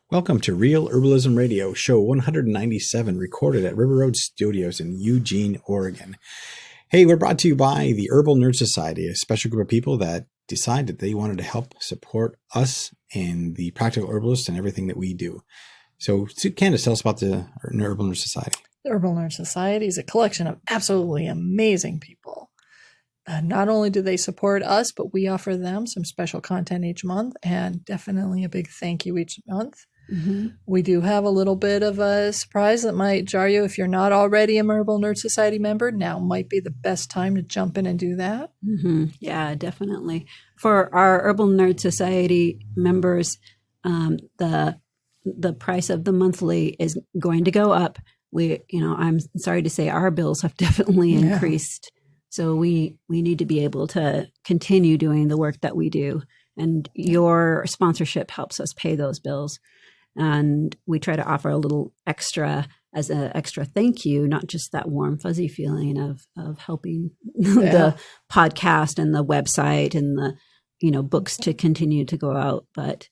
Welcome to Real Herbalism Radio, show 197, recorded at River Road Studios in Eugene, Oregon. Hey, we're brought to you by the Herbal Nerd Society, a special group of people that decided they wanted to help support us and the practical herbalist and everything that we do. So, Candace, tell us about the Herbal Nerd Society. The Herbal Nerd Society is a collection of absolutely amazing people. Not only do they support us, but we offer them some special content each month, and definitely a big thank you each month. Mm-hmm. We do have a little bit of a surprise that might jar you. If you're not already a Herbal Nerd Society member, now might be the best time to jump in and do that. Mm-hmm. Yeah, definitely. For our Herbal Nerd Society members, the price of the monthly is going to go up. I'm sorry to say our bills have definitely increased. So we need to be able to continue doing the work that we do. And your sponsorship helps us pay those bills. And we try to offer a little extra as an extra thank you, not just that warm, fuzzy feeling of helping the podcast and the website and the, books to continue to go out. But,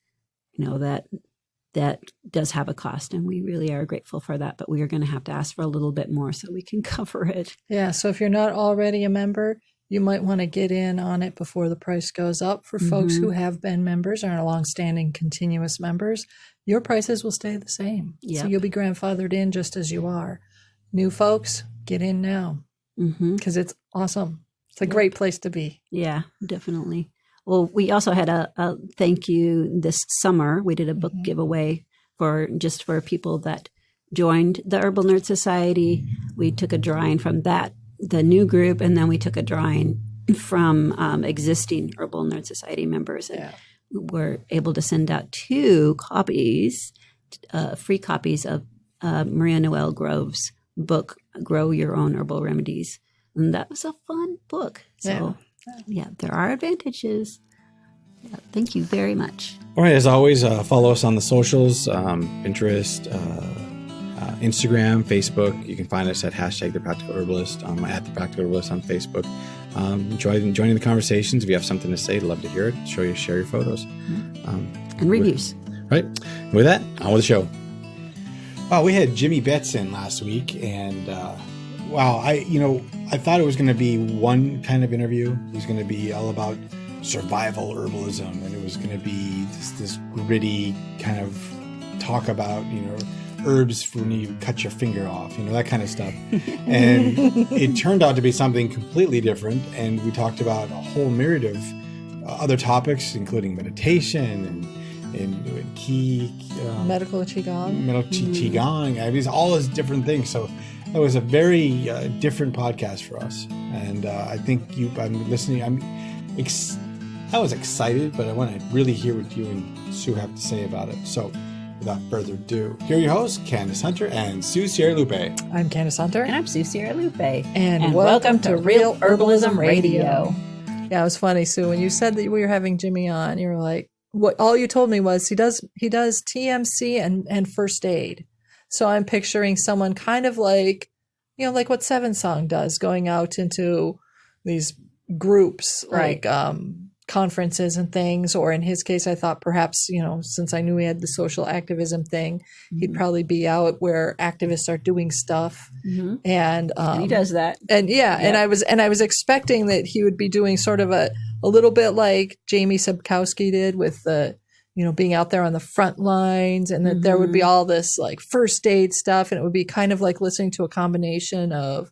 that does have a cost, and we really are grateful for that. But we are going to have to ask for a little bit more so we can cover it. Yeah. So if you're not already a member, you might want to get in on it before the price goes up. For folks who have been members or are longstanding continuous members, your prices will stay the same. Yep. So you'll be grandfathered in just as you are. New folks, get in now because it's awesome. It's a great place to be. Yeah, definitely. Well, we also had a thank you this summer. We did a book giveaway for people that joined the Herbal Nerd Society. We took a drawing from the new group, and then we took a drawing from existing Herbal Nerd Society members. And we're able to send out 2 copies, free copies of Maria Noel Grove's book, Grow Your Own Herbal Remedies. And that was a fun book. So, there are advantages. Yeah, thank you very much. All right, as always, follow us on the socials, Pinterest, Instagram, Facebook. You can find us at #ThePracticalHerbalist, at The Practical Herbalist on Facebook. Joining the conversations. If you have something to say, I'd love to hear it. Share your photos. And reviews. Right. And with that, on with the show. We had Jimmy Betts in last week, and I thought it was going to be one kind of interview. It was going to be all about survival herbalism, and it was going to be this gritty kind of talk about, herbs when you cut your finger off, that kind of stuff. And it turned out to be something completely different. And we talked about a whole myriad of other topics, including meditation and key medical qigong. Qigong. I mean, all those different things. So it was a very different podcast for us. And I think I'm listening. I was excited, but I want to really hear what you and Sue have to say about it. So without further ado, here are your hosts, Candace Hunter and Sue Sierra Lupe. I'm Candace Hunter. And I'm Sue Sierra Lupe. And welcome to Real Herbalism Radio. Yeah, it was funny, Sue. When you said that we were having Jimmy on, you were like, what all you told me was he does TMC and first aid. So I'm picturing someone kind of like, like what Seven Song does, going out into these groups, like conferences and things. Or in his case, I thought perhaps, since I knew he had the social activism thing, he'd probably be out where activists are doing stuff. And he does that. And and I was expecting that he would be doing sort of a little bit like Jamie Subkowski did with the, being out there on the front lines, and that there would be all this like first aid stuff. And it would be kind of like listening to a combination of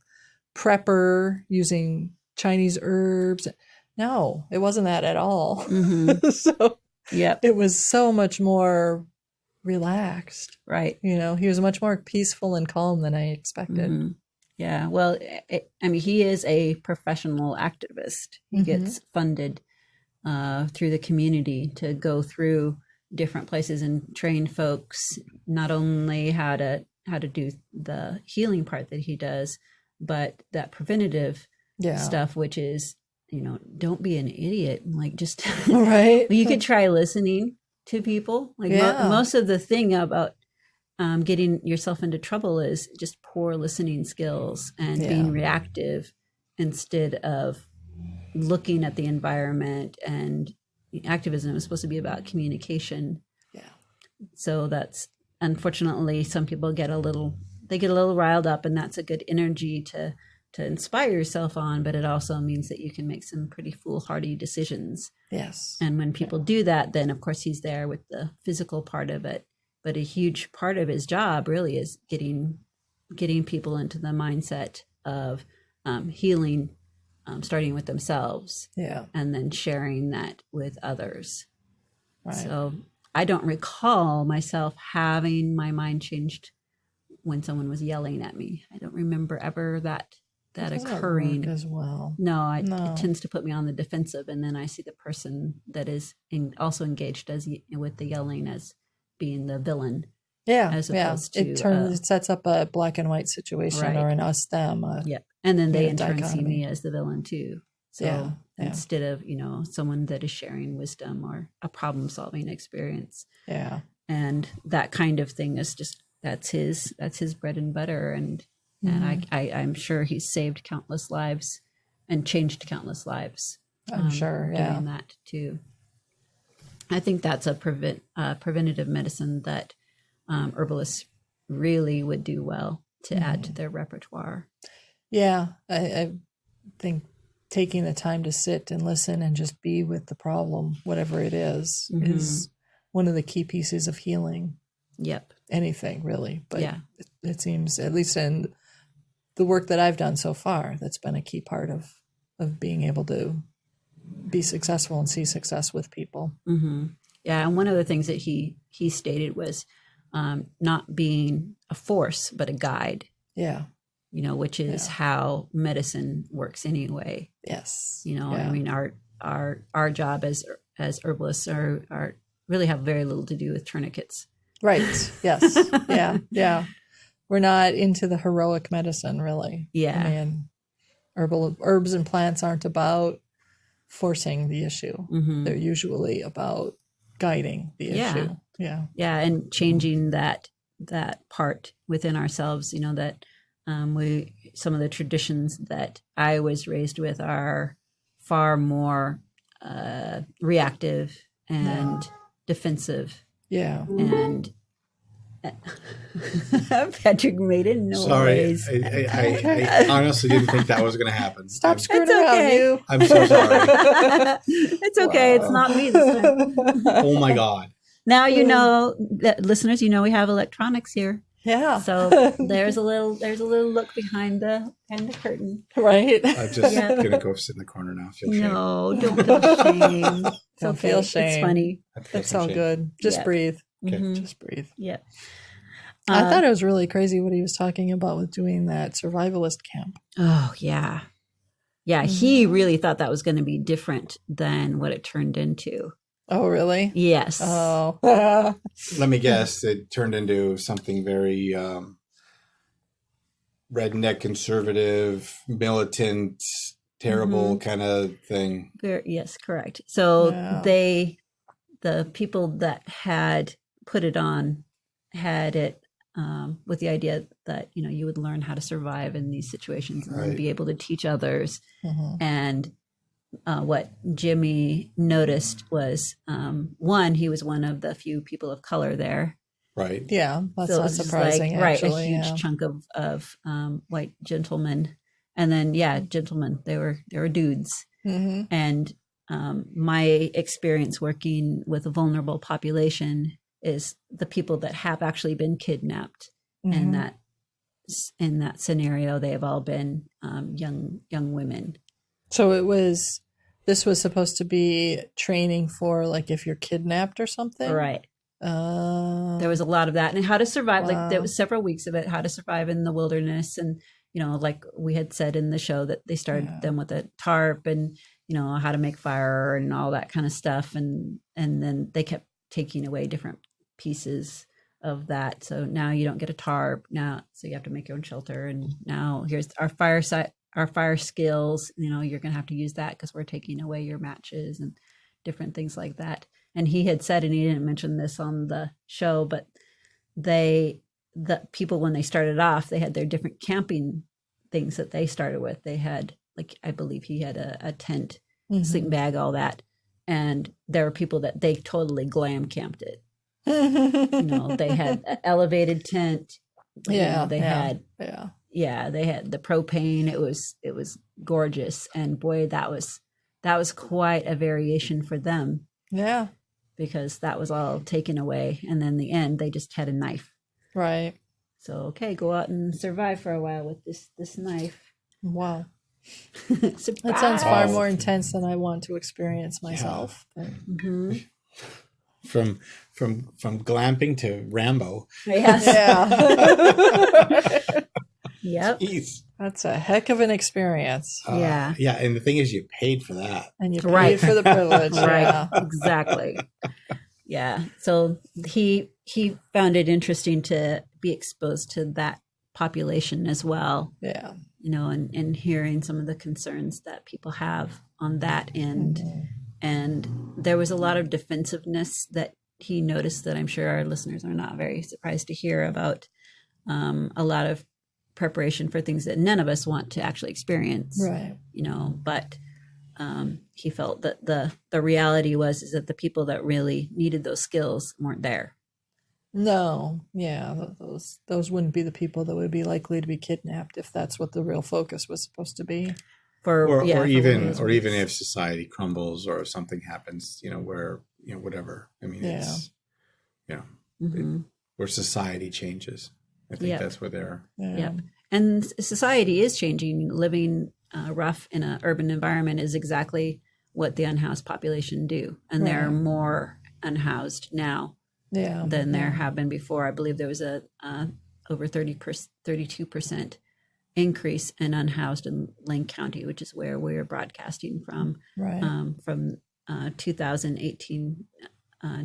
prepper using Chinese herbs. No, it wasn't that at all. So it was so much more relaxed. Right. He was much more peaceful and calm than I expected. Yeah. Well, he is a professional activist. He gets funded through the community to go through different places and train folks, not only how to do the healing part that he does, but that preventative stuff, which is, don't be an idiot. Like just, right. You could try listening to people. Like most of the thing about getting yourself into trouble is just poor listening skills and being reactive instead of looking at the environment. And activism is supposed to be about communication. So that's, unfortunately, some people get a little riled up, and that's a good energy to inspire yourself on, but it also means that you can make some pretty foolhardy decisions. Yes. And when people do that, then of course he's there with the physical part of it. But a huge part of his job really is getting people into the mindset of healing, starting with themselves, and then sharing that with others. Right. So I don't recall myself having my mind changed when someone was yelling at me. I don't remember ever that occurring as well. No, it tends to put me on the defensive, and then I see the person that is also engaged with the yelling as being the villain. As opposed to it sets up a black and white situation, or an us them. And then they in turn see me as the villain too. So instead of someone that is sharing wisdom or a problem solving experience, and that kind of thing is just that's his bread and butter, and I'm sure he's saved countless lives and changed countless lives. I'm sure, doing that too. I think that's a preventative medicine that herbalists really would do well to add to their repertoire. Yeah, I think taking the time to sit and listen and just be with the problem, whatever it is one of the key pieces of healing. Yep. Anything really, but it seems, at least in the work that I've done so far, that's been a key part of being able to be successful and see success with people. Mm-hmm. Yeah, and one of the things that he stated was not being a force but a guide. Yeah. Which is how medicine works anyway. Yes. I mean, our job as herbalists are really have very little to do with tourniquets. Right. Yes. Yeah. We're not into the heroic medicine, really. Yeah. I mean, herbs and plants aren't about forcing the issue. Mm-hmm. They're usually about guiding the issue. Yeah. Yeah, and changing that part within ourselves. That some of the traditions that I was raised with are far more reactive and defensive. Yeah. And Patrick made a noise. Sorry, I honestly didn't think that was going to happen. Stop screwing around, you. I'm so sorry. It's okay. Wow. It's not me this time. Oh my God. Now listeners, we have electronics here. Yeah. So there's a little look behind the curtain. Right. I'm just gonna go sit in the corner now. Feel shame. No, don't feel shame. Don't feel shame. It's funny. It's all good. Just breathe. Okay. Mm-hmm. Just breathe. Yeah. I thought it was really crazy what he was talking about with doing that survivalist camp. Oh yeah. Yeah. He really thought that was going to be different than what it turned into. Oh, really? Yes. Oh. Let me guess. It turned into something very redneck, conservative, militant, terrible kind of thing. Yes, correct. So the people that had put it on had it with the idea that, you would learn how to survive in these situations and then be able to teach others. Mm-hmm. And what Jimmy noticed was, one, he was one of the few people of color there. Right. Yeah, that's not surprising. Actually, a huge chunk of white gentlemen, and then gentlemen. They were dudes. Mm-hmm. And my experience working with a vulnerable population is the people that have actually been kidnapped, and in that scenario, they have all been young women. So this was supposed to be training for, like, if you're kidnapped or something? Right. There was a lot of that, and how to survive. Wow. Like, there was several weeks of it, how to survive in the wilderness. And, like we had said in the show, that they started them with a tarp and, how to make fire and all that kind of stuff. And then they kept taking away different pieces of that. So now you don't get a tarp now. So you have to make your own shelter. And now here's our fire skills, you're going to have to use that because we're taking away your matches and different things like that. And he had said, and he didn't mention this on the show, but the people, when they started off, they had their different camping things that they started with. They had, like, I believe he had a tent, sleeping bag, all that. And there were people that they totally glam camped it. They had an elevated tent. They had the propane. It was gorgeous, and boy, that was quite a variation for them. Yeah, because that was all taken away, and then in the end, they just had a knife. Right. So okay, go out and survive for a while with this knife. Wow. That sounds far more intense than I want to experience myself. Yeah. From glamping to Rambo. Yes. Yeah. Yep. Jeez. That's a heck of an experience. Yeah. Yeah, and the thing is, you paid for that. And you paid for the privilege. Right. Yeah. Exactly. Yeah. So he found it interesting to be exposed to that population as well. Yeah. And hearing some of the concerns that people have on that end. And there was a lot of defensiveness that he noticed that I'm sure our listeners are not very surprised to hear about. A lot of preparation for things that none of us want to actually experience. Right. But he felt that the reality is that the people that really needed those skills weren't there. No. Yeah. Those wouldn't be the people that would be likely to be kidnapped if that's what the real focus was supposed to be. Or even if society crumbles or something happens, where whatever. I mean, it's where society changes. I think that's where they're. Yeah. Yep. And society is changing. Living rough in an urban environment is exactly what the unhoused population do, and there are more unhoused now than there have been before. I believe there was a over 32% increase in unhoused in Lane County, which is where we're broadcasting from, from 2018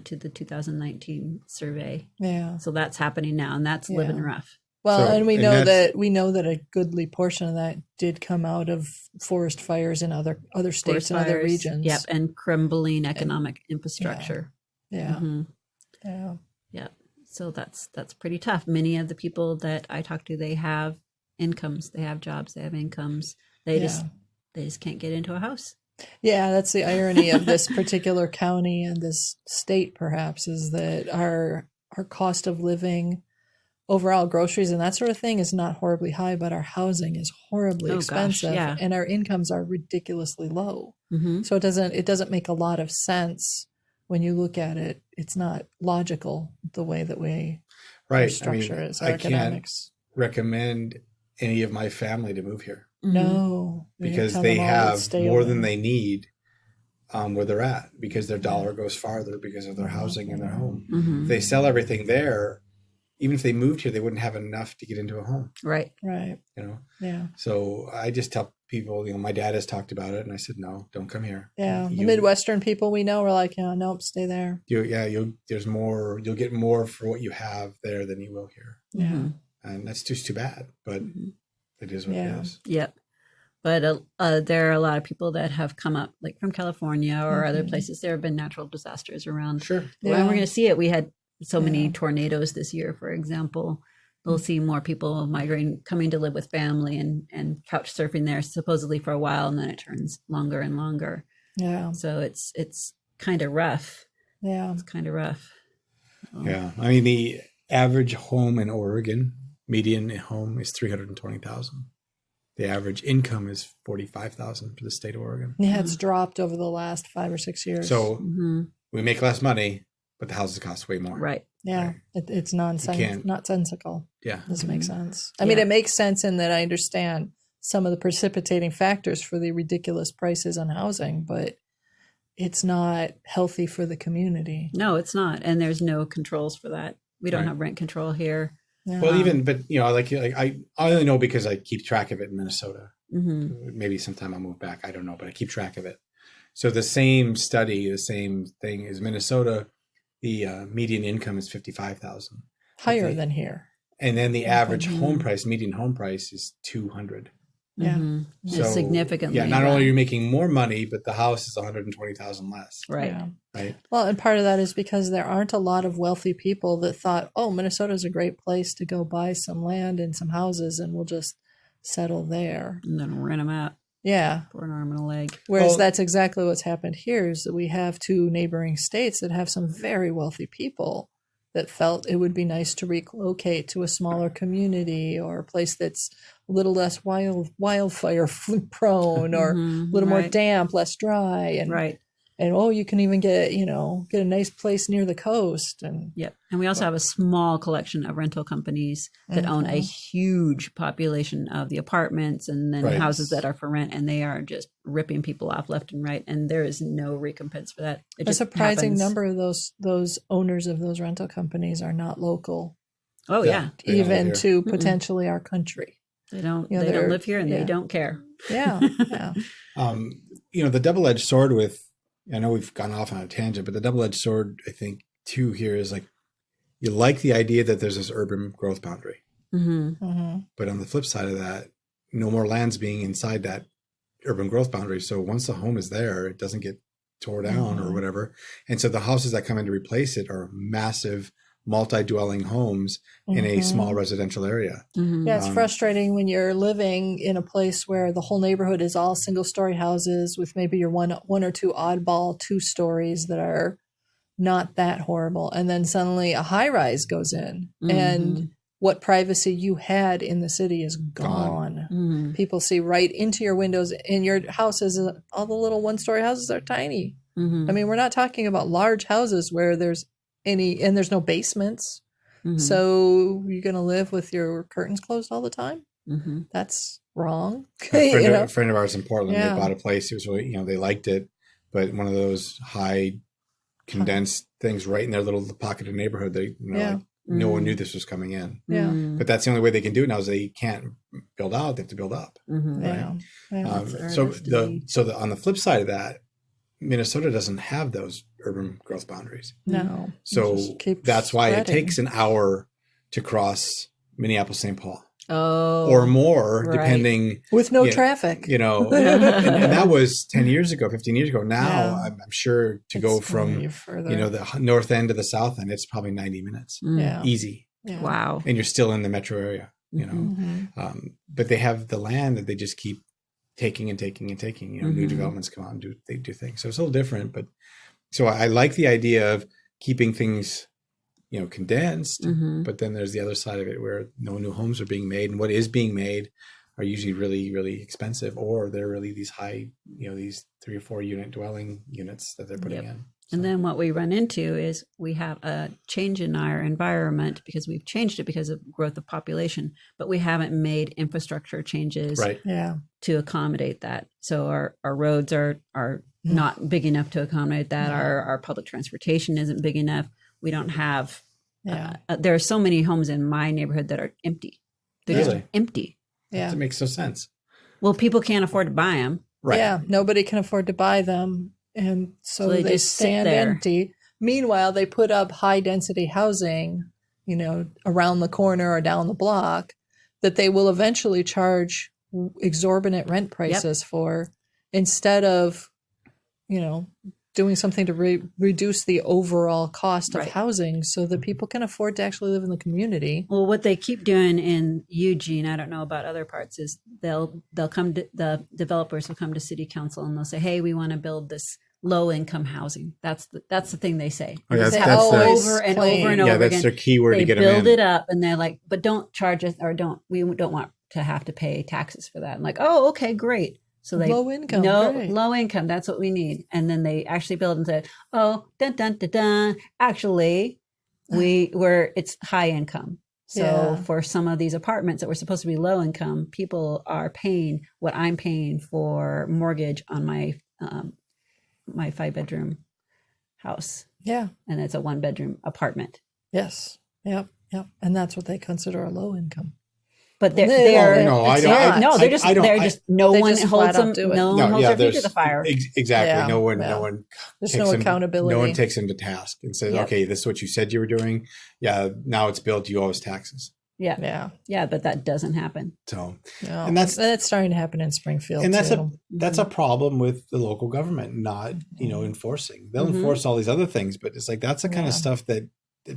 to the 2019 survey. Yeah. So that's happening now, and that's living rough. Well, and we know that a goodly portion of that did come out of forest fires in other states and other regions. Yep, and crumbling economic infrastructure. Yeah. Mm-hmm. Yeah. Yep. So that's pretty tough. Many of the people that I talk to, they have incomes, they have jobs, they have incomes. They just can't get into a house. Yeah, that's the irony of this particular county and this state, perhaps, is that our cost of living, overall groceries and that sort of thing, is not horribly high, but our housing is horribly expensive, and our incomes are ridiculously low. Mm-hmm. So it doesn't make a lot of sense when you look at it. It's not logical the way that we structure it. I economics. Can't recommend any of my family to move here. No, because they have more than they need where they're at, because their dollar goes farther because of their housing and their home. Mm-hmm. If they sell everything there, even if they moved here, they wouldn't have enough to get into a home. Right. Yeah. So I just tell people, my dad has talked about it, and I said, no, don't come here. Yeah. The Midwestern people we know are like, nope, stay there. You'll get more for what you have there than you will here. Yeah. And that's just too bad, but it is what it is. Yep. But there are a lot of people that have come up, like from California or other places. There have been natural disasters around. Sure. Yeah. And we're going to see it. We had so many tornadoes this year, for example. We'll see more people migrating, coming to live with family and couch surfing there supposedly for a while, and then it turns longer and longer. Yeah. So it's kind of rough. Yeah. It's kind of rough. Yeah. I mean, the average home in Oregon, median home, is $320,000. The average income is $45,000 for the state of Oregon. Yeah, it's dropped over the last 5 or 6 years. So we make less money, but the houses cost way more. Right. Yeah. It's nonsensical. Yeah. Doesn't make sense. I mean, it makes sense in that I understand some of the precipitating factors for the ridiculous prices on housing, but it's not healthy for the community. No, it's not. And there's no controls for that. We don't have rent control here. Yeah. Well, I only know because I keep track of it in Minnesota. Mm-hmm. Maybe sometime I'll move back. I don't know, but I keep track of it. So the same study, the same thing is Minnesota. The median income is $55,000. Higher than here. And then the average median home price is $200,000. Yeah. Mm-hmm. So significantly. Yeah. Not only are you making more money, but the house is $120,000 less. Right. Yeah. Right. Well, and part of that is because there aren't a lot of wealthy people that thought, Minnesota is a great place to go buy some land and some houses, and we'll just settle there. And then rent them out. Yeah. For an arm and a leg. Whereas that's exactly what's happened here, is that we have two neighboring states that have some very wealthy people that felt it would be nice to relocate to a smaller community or a place that's a little less wildfire prone or a little more damp, less dry, and you can even get a nice place near the coast. And and we also have a small collection of rental companies that own a huge population of the apartments and then houses that are for rent, and they are just ripping people off left and right, and there is no recompense for that. A surprising number of those owners of those rental companies are not local. Oh yeah, even to potentially our country. They don't. They don't live here, and they don't care. Yeah, yeah. The double-edged sword with. I know we've gone off on a tangent, but the double-edged sword, I think, too, here is like, you like the idea that there's this urban growth boundary. But on the flip side of that, no more land's being inside that urban growth boundary. So once the home is there, it doesn't get tore down or whatever. And so the houses that come in to replace it are massive multi-dwelling homes in a small residential area. Yeah, it's frustrating when you're living in a place where the whole neighborhood is all single-story houses with maybe your one or two oddball 2 stories that are not that horrible, and then suddenly a high-rise goes in, and what privacy you had in the city is gone. People see right into your windows, and your houses, all the little 1-story houses are tiny. I mean, we're not talking about large houses where there's there's no basements. So you're going to live with your curtains closed all the time? That's wrong. A friend of ours in Portland, they bought a place. It was really, they liked it, but one of those high condensed things right in their little pocket of neighborhood. They, like, no one knew this was coming in. But that's the only way they can do it now is they can't build out. They have to build up. Right? So on the flip side of that, Minnesota doesn't have those urban growth boundaries. No. So that's why it takes an hour to cross Minneapolis-St. Paul. Or more, depending. With no traffic. And that was 10 years ago, 15 years ago. Now, I'm sure to go from, the north end to the south end, it's probably 90 minutes. Easy. Yeah. Wow. And you're still in the metro area, But they have the land that they just keep taking and taking and taking. New developments come on, they do things. So it's a little different, but so I like the idea of keeping things, condensed, but then there's the other side of it where no new homes are being made, and what is being made are usually really, really expensive, or they're really these high, these 3 or 4 unit dwelling units that they're putting in. So. And then what we run into is we have a change in our environment because we've changed it because of growth of population, but we haven't made infrastructure changes to accommodate that. So our roads are not big enough to accommodate that. Our public transportation isn't big enough. We don't have, there are so many homes in my neighborhood that are empty. They're just empty. Yeah. That makes no sense. Well, people can't afford to buy them. Right. Yeah. Nobody can afford to buy them. And so they just stand empty. Meanwhile, they put up high density housing, around the corner or down the block that they will eventually charge exorbitant rent prices for, instead of, doing something to reduce the overall cost of housing so that people can afford to actually live in the community. Well, what they keep doing in Eugene, I don't know about other parts, is they'll come to, the developers will come to city council and they'll say, hey, we want to build this low income housing. That's the thing they say. They say over and over and over again. That's their keyword to get them in. They build it up and they're like, but don't charge us, or we don't want to have to pay taxes for that. I'm like, oh, okay, great. So they low income. Low income. That's what we need. And then they actually build and say, oh, dun dun dun dun. Actually, it's high income. So for some of these apartments that were supposed to be low income, people are paying what I'm paying for mortgage on my 5-bedroom house. Yeah. And it's a 1-bedroom apartment. Yes. Yep. And that's what they consider a low income. But they're no one holds them. No one holds their feet to the fire. Exactly. Yeah, no one. There's no accountability. No one takes them to task and says, "Okay, this is what you said you were doing. Yeah, now it's built. You owe us taxes." Yeah. But that doesn't happen. So, and that's starting to happen in Springfield. And that's a problem with the local government not enforcing. They'll enforce all these other things, but it's like that's the kind of stuff that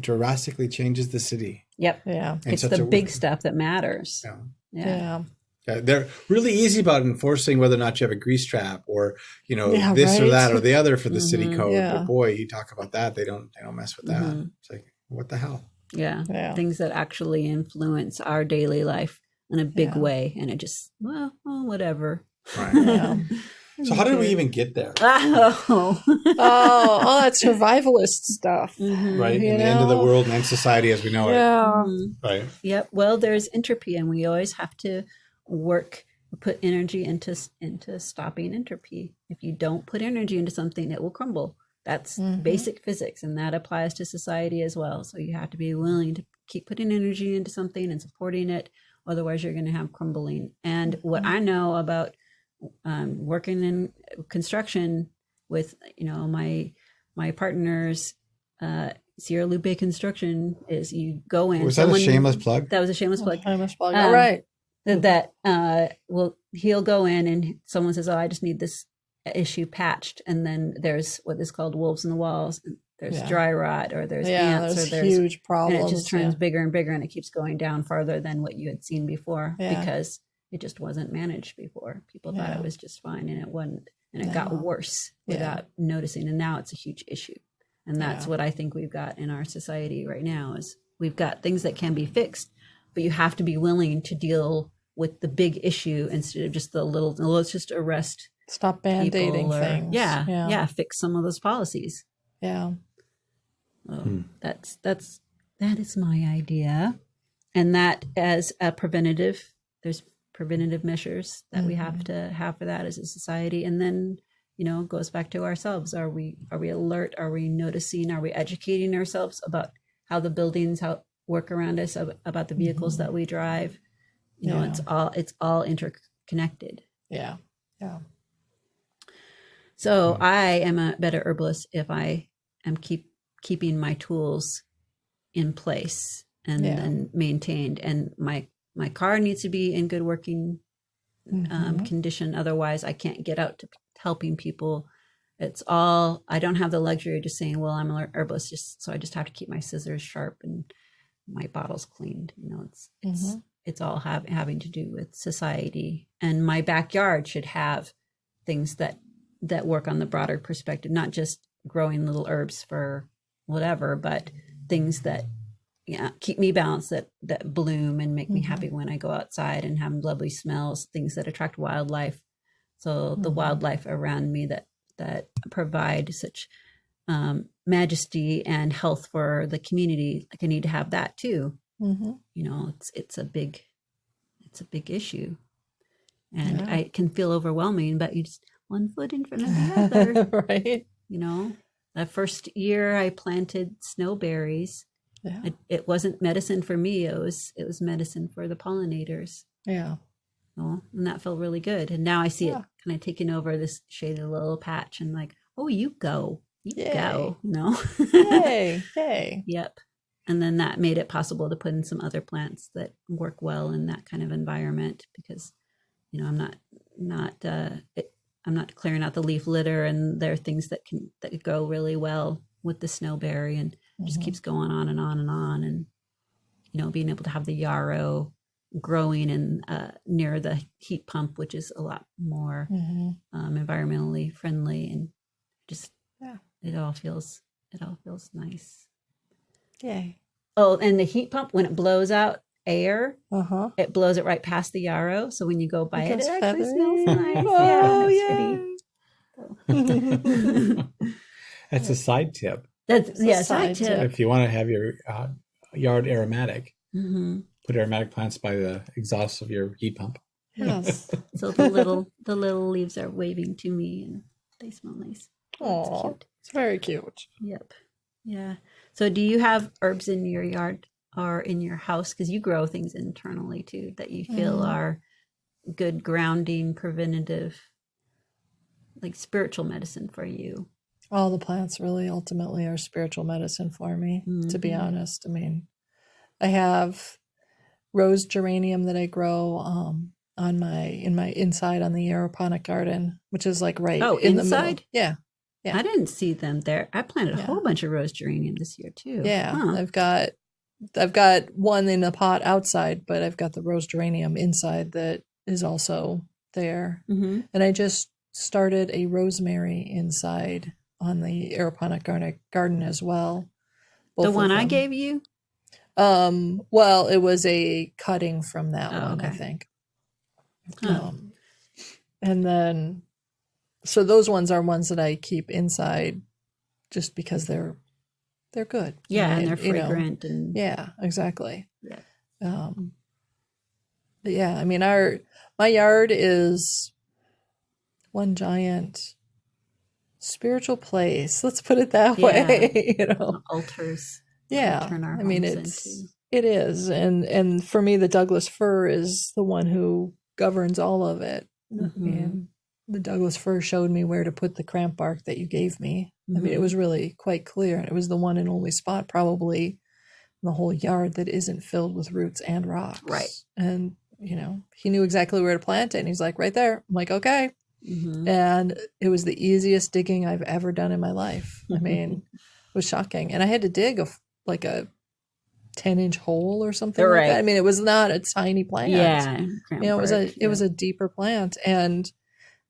drastically changes the city. Yep. Yeah. It's the big stuff that matters. Yeah. They're really easy about enforcing whether or not you have a grease trap or, this or that or the other for the city code. But boy, you talk about that, they don't mess with that. It's like, what the hell? Yeah. Things that actually influence our daily life in a big way. And it just, well, whatever. Right. Yeah. So how did we even get there? Oh, that survivalist stuff. Right. In the end of the world and end society as we know it. Right. Yep. Well, there's entropy, and we always have to put energy into stopping entropy. If you don't put energy into something, it will crumble. That's basic physics, and that applies to society as well. So you have to be willing to keep putting energy into something and supporting it. Otherwise, you're going to have crumbling. And what I know about working in construction with, my partners, Sierra Lupe Construction, is you go in. Was that a shameless plug? That was a shameless plug. Shameless plug. All right. He'll go in and someone says, "Oh, I just need this issue patched," and then there's what is called wolves in the walls. There's dry rot, or there's ants, or there's huge problems, and it just turns bigger and bigger, and it keeps going down farther than what you had seen before because it just wasn't managed before. People thought it was just fine, and it wasn't, and it got worse without noticing, and now it's a huge issue. And that's what I think we've got in our society right now is we've got things that can be fixed, but you have to be willing to deal with the big issue instead of just the little, let's just arrest. Stop band-aiding things. Fix some of those policies. Yeah. That is my idea. And that as a preventative, there's preventative measures that we have to have for that as a society. And then, it goes back to ourselves. Are we alert? Are we noticing? Are we educating ourselves about how the buildings work around us, about the vehicles that we drive? It's all interconnected. Yeah. Yeah. So I am a better herbalist if I am keeping my tools in place and maintained. And my car needs to be in good working condition. Otherwise, I can't get out to helping people. I don't have the luxury of just saying, well, I'm an herbalist, so I just have to keep my scissors sharp and my bottles cleaned. It's all having to do with society. And my backyard should have things that work on the broader perspective, not just growing little herbs for whatever, but things that keep me balanced, that bloom and make me happy when I go outside, and have lovely smells, things that attract wildlife. So the wildlife around me that provide such majesty and health for the community, like I need to have that too. It's a big issue, and it can feel overwhelming, but you just one foot in front of the other. Right. That first year I planted snowberries. Yeah. It wasn't medicine for me. It was medicine for the pollinators. Yeah. And that felt really good. And now I see it kind of taking over this shaded little patch, and like, oh, you go. Yay. Yay. Yep. And then that made it possible to put in some other plants that work well in that kind of environment, because, I'm not clearing out the leaf litter, and there are things that go really well with the snowberry, and it just keeps going on and on and on. And, being able to have the yarrow growing in near the heat pump, which is a lot more environmentally friendly, and just it all feels nice. Yay. Oh, and the heat pump, when it blows out air, it blows it right past the yarrow. So when you go by it actually smells nice. That's a side tip. Side tip. If you want to have your yard aromatic, put aromatic plants by the exhaust of your heat pump. Yes. So the little leaves are waving to me, and they smell nice. Oh, it's very cute. Yep. Yeah. So do you have herbs in your yard or in your house? Because you grow things internally too that you feel are good grounding, preventative, like spiritual medicine for you. All the plants really ultimately are spiritual medicine for me, to be honest. I mean, I have rose geranium that I grow in my inside on the aeroponic garden, which is like in inside? the middle. Yeah. I didn't see them there. I planted a whole bunch of rose geranium this year too. Yeah. I've got one in a pot outside, but I've got the rose geranium inside that is also there. And I just started a rosemary inside on the aeroponic garden as well. both The of one I them. gave you? Well, it was a cutting from that one, I okay. think. Huh. And then, so those ones are ones that I keep inside just because they're good. Yeah, and they're you know, fragrant and yeah, exactly. yeah. But yeah, I mean, my yard is one giant spiritual place. Let's put it that way. You know, altars. yeah. Turn our I mean, homes into. it is, and for me, the Douglas fir is the one who governs all of it. And the Douglas fir showed me where to put the cramp bark that you gave me. I mean, it was really quite clear. It was the one and only spot probably in the whole yard that isn't filled with roots and rocks. Right. And, you know, he knew exactly where to plant it. And he's like, right there. I'm like, okay. And it was the easiest digging I've ever done in my life. I mean, it was shocking. And I had to dig a 10-inch hole or something like that. I mean, it was not a tiny plant. Yeah. You know, it was a deeper plant. And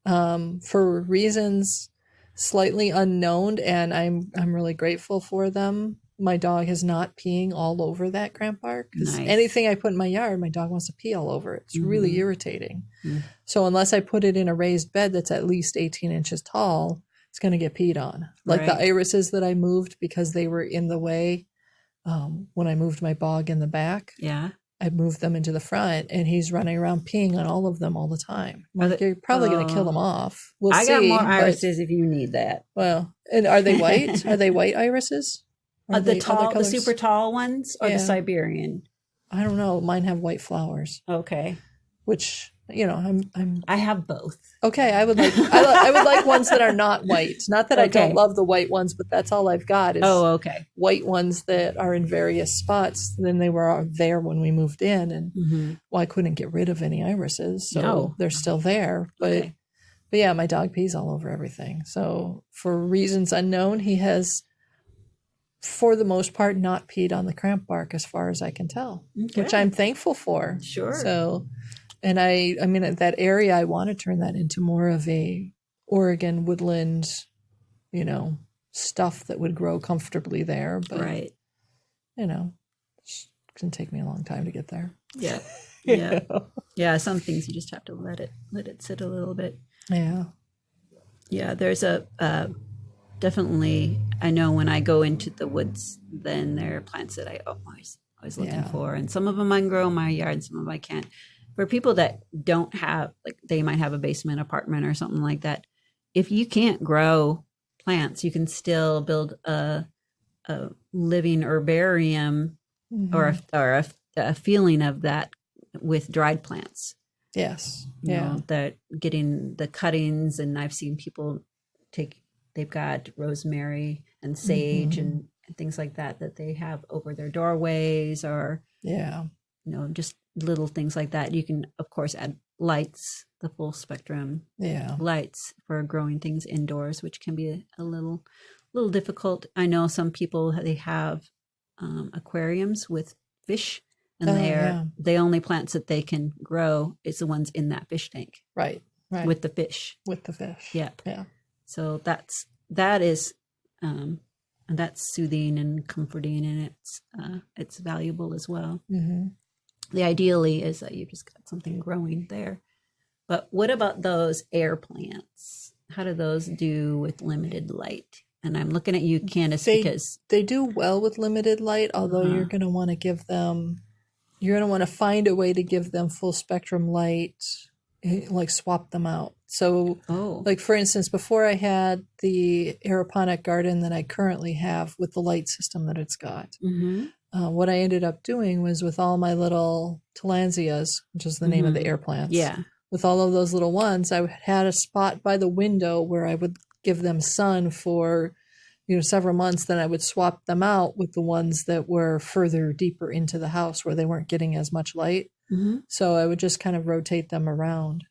for reasons slightly unknown, and I'm really grateful for them, my dog is not peeing all over that cramp bark. Nice. Anything I put in my yard, my dog wants to pee all over it. It's really irritating. So unless I put it in a raised bed that's at least 18 inches tall, it's going to get peed on. Like the irises that I moved because they were in the way when I moved my bog in the back. Yeah. I moved them into the front, and he's running around peeing on all of them all the time. Like, you're probably going to kill them off. We'll see. I got more irises if you need that. Well, and are they white? Are they white irises? The super tall ones, or the Siberian? I don't know. Mine have white flowers. Okay. Which, you know, I have both. Okay, I would like ones that are not white. Not that I don't love the white ones, but that's all I've got is white ones that are in various spots. Then they were there when we moved in, and I couldn't get rid of any irises, so they're still there. But yeah, my dog pees all over everything. So for reasons unknown, he has, for the most part, not peed on the cramp bark as far as I can tell, which I'm thankful for. Sure. So. And I mean, at that area, I want to turn that into more of a Oregon woodland, you know, stuff that would grow comfortably there. But, you know, it's going to take me a long time to get there. Yeah. Yeah. Yeah. Some things you just have to let it sit a little bit. Yeah. Yeah. There's definitely, I know when I go into the woods, then there are plants that I always looking for. And some of them I can grow in my yard, and some of them I can't. For people that don't have, like, they might have a basement apartment or something like that, if you can't grow plants, you can still build a living herbarium or a feeling of that with dried plants. Yes. You know, that getting the cuttings, and I've seen people they've got rosemary and sage and things like that they have over their doorways, or you know, just little things like that. You can, of course, add lights, the full spectrum lights for growing things indoors, which can be a little difficult. I know some people, they have aquariums with fish, and the only plants that they can grow is the ones in that fish tank. Right. With the fish. Yeah. So that is and that's soothing and comforting, and it's valuable as well. The ideally is that you just got something growing there. But what about those air plants? How do those do with limited light? And I'm looking at you, Candace, because they do well with limited light, although you're going to want to find a way to give them full spectrum light, like swap them out. So like, for instance, before I had the aeroponic garden that I currently have with the light system that it's got, what I ended up doing was, with all my little tillandsias, which is the name of the air plants, with all of those little ones, I had a spot by the window where I would give them sun for, you know, several months. Then I would swap them out with the ones that were further deeper into the house where they weren't getting as much light. So I would just kind of rotate them around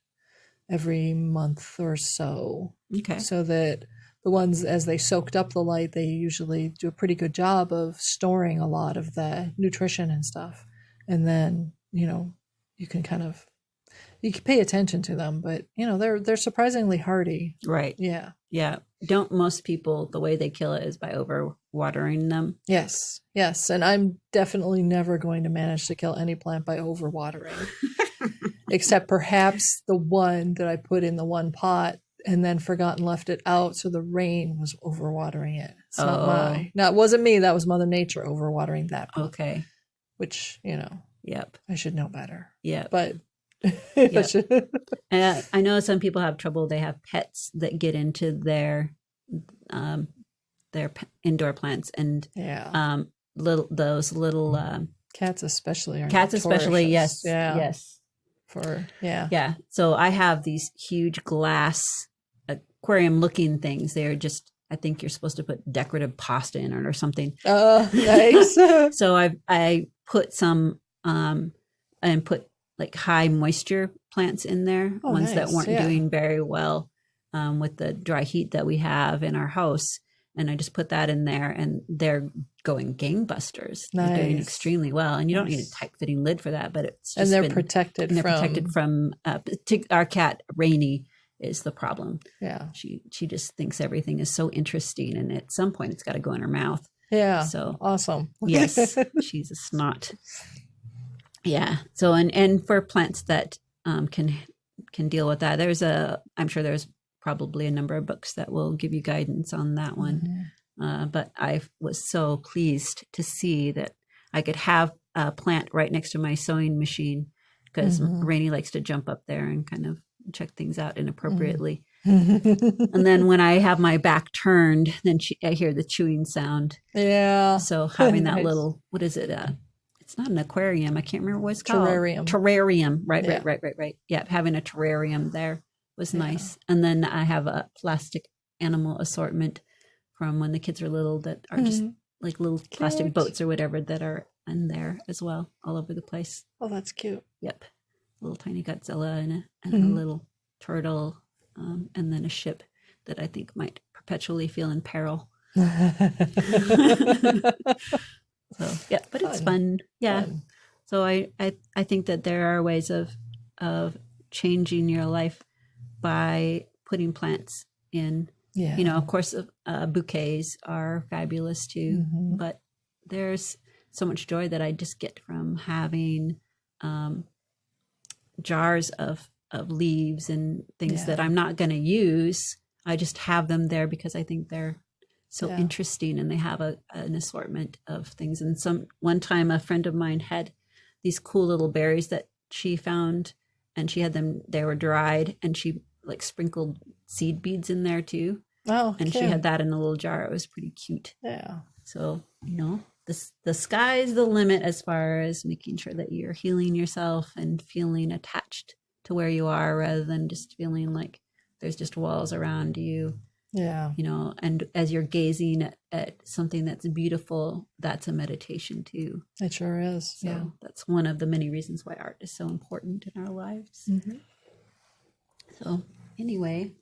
every month or so. So that the ones, as they soaked up the light, they usually do a pretty good job of storing a lot of the nutrition and stuff. And then, you know, you can pay attention to them, but, you know, they're surprisingly hardy. Right. Yeah. Yeah. Don't most people, the way they kill it is by overwatering them? Yes. And I'm definitely never going to manage to kill any plant by overwatering, except perhaps the one that I put in the one pot and then forgot and left it out. So the rain was overwatering it. It's not mine. No, it wasn't me. That was Mother Nature overwatering that pot. Okay. Which, Yep. I should know better. Yeah. But Yep. I know some people have trouble. They have pets that get into their indoor plants, and those little cats especially are cats especially. Yes. Yes. So I have these huge glass aquarium looking things. They're just, I think you're supposed to put decorative pasta in it or something. Oh, nice. So I put some and put like high moisture plants in there, ones that weren't doing very well with the dry heat that we have in our house. And I just put that in there, and they're going gangbusters. They're doing extremely well. And you don't need a tight fitting lid for that, but it's just they're protected from our cat Rainy is the problem. Yeah. She just thinks everything is so interesting, and at some point it's got to go in her mouth. Yeah. So awesome. Yes. She's a snot. Yeah. So, and for plants that can deal with that, I'm sure there's probably a number of books that will give you guidance on that one. Mm-hmm. But I was so pleased to see that I could have a plant right next to my sewing machine, because Rainy likes to jump up there and kind of check things out inappropriately. And then when I have my back turned, then I hear the chewing sound. Yeah. So having that little, what is it? It's not an aquarium. I can't remember what it's called. Terrarium. Right. Yeah. Having a terrarium there was nice. And then I have a plastic animal assortment from when the kids are little that are just like little plastic boats or whatever that are in there as well, all over the place. Oh, that's cute. Yep. A little tiny Godzilla and a little turtle, and then a ship that I think might perpetually feel in peril. So, yeah, but it's fun. Yeah. Fun. So I think that there are ways of changing your life by putting plants in. Yeah. Of course, bouquets are fabulous too, but there's so much joy that I just get from having jars of leaves and things that I'm not going to use. I just have them there because I think they're so interesting, and they have an assortment of things. And one time a friend of mine had these cool little berries that she found, and she had them, they were dried, and she like sprinkled seed beads in there too. Oh, and cute. She had that in a little jar. It was pretty cute. Yeah. So, the sky's the limit as far as making sure that you're healing yourself and feeling attached to where you are, rather than just feeling like there's just walls around you. Yeah. And as you're gazing at something that's beautiful, that's a meditation too. It sure is. So that's one of the many reasons why art is so important in our lives. So anyway,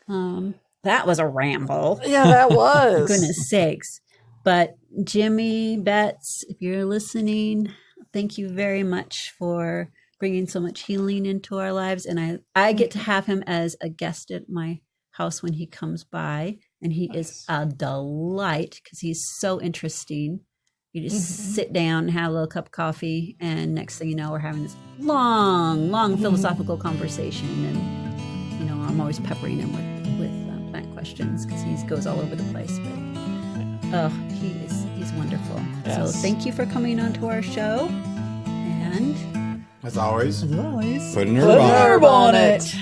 that was a ramble. Yeah, that was. Goodness sakes. But Jimmy Betts, if you're listening, thank you very much for bringing so much healing into our lives. And I get to have him as a guest at my house when he comes by, and he is a delight because he's so interesting. You just sit down, have a little cup of coffee, and next thing you know, we're having this long philosophical conversation. And I'm always peppering him with plant questions because he goes all over the place. But he's wonderful. Yes. So thank you for coming on to our show, and as always, put an herb on it.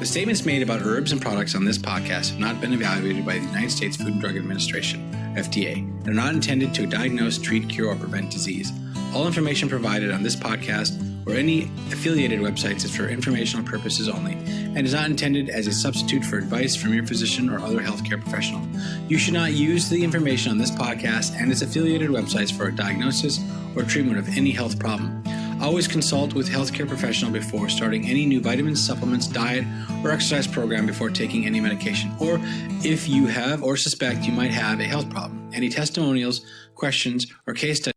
The statements made about herbs and products on this podcast have not been evaluated by the United States Food and Drug Administration, FDA, and are not intended to diagnose, treat, cure, or prevent disease. All information provided on this podcast or any affiliated websites is for informational purposes only and is not intended as a substitute for advice from your physician or other healthcare professional. You should not use the information on this podcast and its affiliated websites for a diagnosis or treatment of any health problem. Always consult with a healthcare professional before starting any new vitamins, supplements, diet, or exercise program before taking any medication, or if you have or suspect you might have a health problem. Any testimonials, questions, or case studies